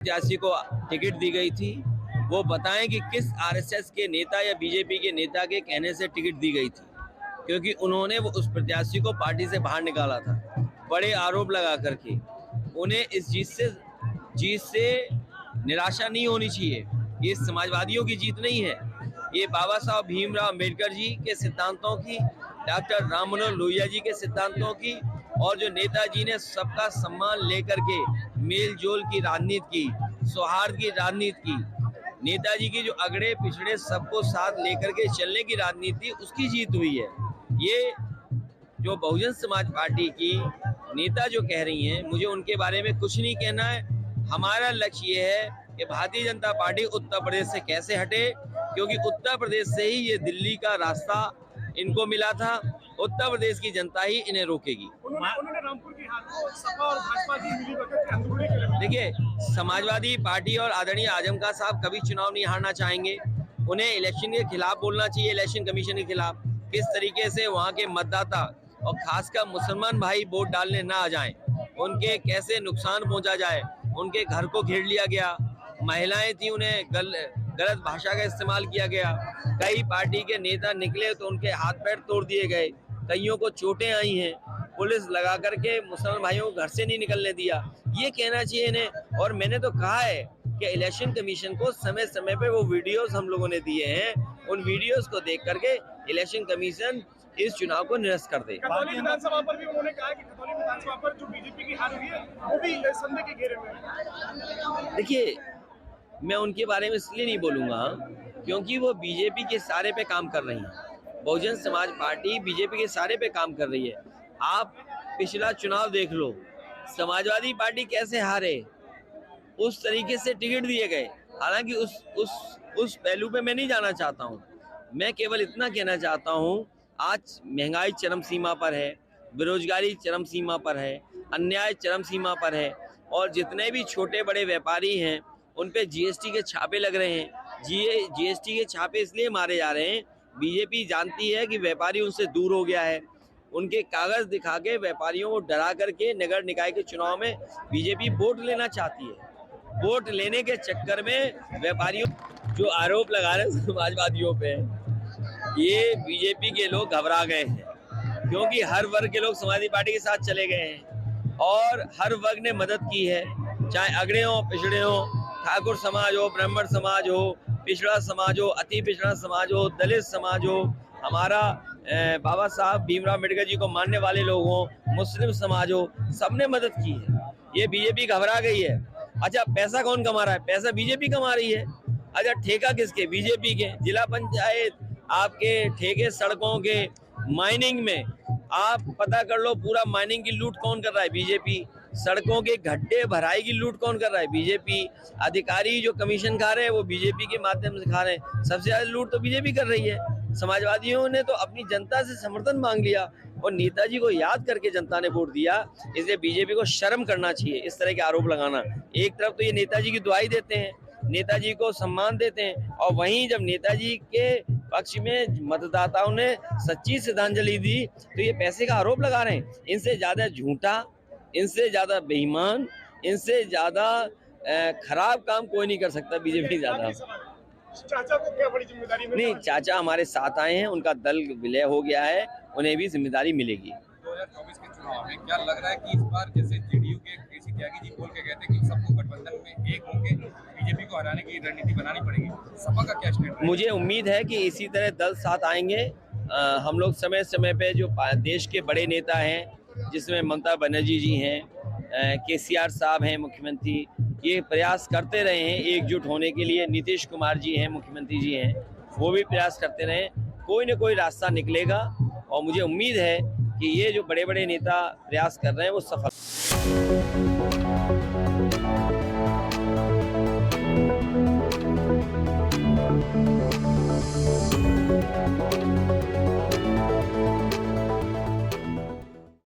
प्रत्याशी को टिकट दी गई थी वो बताएं कि किस आरएसएस के नेता या बीजेपी के नेता के कहने से टिकट दी गई थी, क्योंकि उन्होंने वो उस प्रत्याशी को पार्टी से बाहर निकाला था बड़े आरोप लगा करके। उन्हें इस जीत से निराशा नहीं होनी चाहिए। ये समाजवादियों की जीत नहीं है, ये बाबा साहब भीमराव अम्बेडकर जी के सिद्धांतों की, डॉक्टर राम मनोहर लोहिया जी के सिद्धांतों की, और जो नेताजी ने सबका सम्मान लेकर के मेल जोल की राजनीति की, सौहार्द की राजनीति की, नेताजी की जो अगड़े पिछड़े सबको साथ लेकर के चलने की राजनीति, उसकी जीत हुई है। ये जो बहुजन समाज पार्टी की नेता जो कह रही हैं, मुझे उनके बारे में कुछ नहीं कहना है। हमारा लक्ष्य ये है कि भारतीय जनता पार्टी उत्तर प्रदेश से कैसे हटे, क्योंकि उत्तर प्रदेश से ही ये दिल्ली का रास्ता इनको मिला था। उत्तर प्रदेश की जनता ही इन्हें रोकेगी। उन्होंने रामपुर की हार को सपा और भाजपा की मिलीभगत के अंदरूनी के लिए। देखिए, समाजवादी पार्टी और आदरणीय आजम खान साहब कभी चुनाव नहीं हारना चाहेंगे। उन्हें इलेक्शन के खिलाफ बोलना चाहिए, इलेक्शन कमीशन के खिलाफ। किस तरीके से वहाँ के मतदाता और खासकर मुसलमान भाई वोट डालने ना आ जाएं, उनके कैसे नुकसान पहुंचा जाए। उनके घर को घेर लिया गया, महिलाएं थी, उन्हें गलत भाषा का इस्तेमाल किया गया। कई पार्टी के नेता निकले तो उनके हाथ पैर तोड़ दिए गए, कईयों को चोटें आई हैं, पुलिस लगा करके मुसलमान भाइयों को घर से नहीं निकलने दिया। ये कहना चाहिए इन्हें। और मैंने तो कहा है कि इलेक्शन कमीशन को समय समय पे वो वीडियोस हम लोगों ने दिए हैं, उन वीडियोस को देख करके इलेक्शन कमीशन इस चुनाव को निरस्त कर दे। खतौली विधानसभा पर भी उन्होंने कहा कि खतौली विधानसभा पर जो बीजेपी की हार हुई है वो भी संदेह के घेरे में है। देखिए, मैं उनके बारे में इसलिए नहीं बोलूंगा क्योंकि वो बीजेपी के सारे पे काम कर रही है। बहुजन समाज पार्टी बीजेपी के सारे पे काम कर रही है। आप पिछला चुनाव देख लो, समाजवादी पार्टी कैसे हारे, उस तरीके से टिकट दिए गए। हालांकि उस पहलू पे मैं नहीं जाना चाहता हूँ। मैं केवल इतना कहना चाहता हूँ, आज महंगाई चरम सीमा पर है, बेरोजगारी चरम सीमा पर है, अन्याय चरम सीमा पर है, और जितने भी छोटे बड़े व्यापारी हैं उन पे जीएसटी के छापे लग रहे हैं। जीएसटी के छापे इसलिए मारे जा रहे हैं, बीजेपी जानती है कि व्यापारी उनसे दूर हो गया है। उनके कागज दिखा के व्यापारियों को डरा करके नगर निकाय के चुनाव में बीजेपी वोट लेना चाहती है। वोट लेने के चक्कर में व्यापारियों जो आरोप लगा रहे हैं समाजवादियों पे, ये बीजेपी के लोग घबरा गए हैं, क्योंकि हर वर्ग के लोग समाजवादी पार्टी के साथ चले गए हैं और हर वर्ग ने मदद की है, चाहे अगड़े हो, पिछड़े हो, ठाकुर समाज हो, ब्राह्मण समाज हो, पिछड़ा समाज हो, अति पिछड़ा समाज हो, दलित समाज हो, हमारा बाबा साहब भीमराव अम्बेडकर जी को मानने वाले लोग हो, मुस्लिम समाज हो, सबने मदद की है। ये बीजेपी घबरा गई है। अच्छा, पैसा कौन कमा रहा है? पैसा बीजेपी कमा रही है। अच्छा, ठेका किसके? बीजेपी के। जिला पंचायत आपके ठेके सड़कों के, माइनिंग में आप पता कर लो, पूरा माइनिंग की लूट कौन कर रहा है? बीजेपी। सड़कों के गड्ढे भराई की लूट कौन कर रहा है? बीजेपी। अधिकारी जो कमीशन खा रहे हैं वो बीजेपी के माध्यम से खा रहे हैं। सबसे ज्यादा लूट तो बीजेपी कर रही है। समाजवादियों ने तो अपनी जनता से समर्थन मांग लिया और नेताजी को याद करके जनता ने वोट दिया। इसलिए बीजेपी को शर्म करना चाहिए इस तरह के आरोप लगाना। एक तरफ तो ये नेताजी की दुआई देते हैं, नेताजी को सम्मान देते हैं, और वहीं जब नेताजी के पक्ष में मतदाताओं ने सच्ची श्रद्धांजलि दी तो ये पैसे का आरोप लगा रहे हैं। इनसे ज्यादा झूठा, इनसे ज्यादा बेईमान, इनसे ज्यादा खराब काम कोई नहीं कर सकता बीजेपी ज्यादा। चाचा को क्या बड़ी जिम्मेदारी मिली? नहीं, चाचा हमारे साथ आए हैं, उनका दल विलय हो गया है, उन्हें भी जिम्मेदारी मिलेगी। 2024 के चुनाव में क्या लग रहा है कि इस बार जैसे जेडीयू के केसी त्यागी जी बोल के कहते हैं कि सबको गठबंधन में एक होकर बीजेपी को हराने की रणनीति बनानी पड़ेगी, सपा का क्या स्टैंड? मुझे उम्मीद है कि इसी तरह दल साथ आएंगे। हम लोग समय समय पे जो देश के बड़े नेता हैं, जिसमें ममता बनर्जी जी हैं, केसीआर साहब हैं मुख्यमंत्री, ये प्रयास करते रहे हैं एकजुट होने के लिए। नीतीश कुमार जी हैं मुख्यमंत्री जी हैं, वो भी प्रयास करते रहे। कोई न कोई रास्ता निकलेगा और मुझे उम्मीद है कि ये जो बड़े बड़े नेता प्रयास कर रहे हैं वो सफल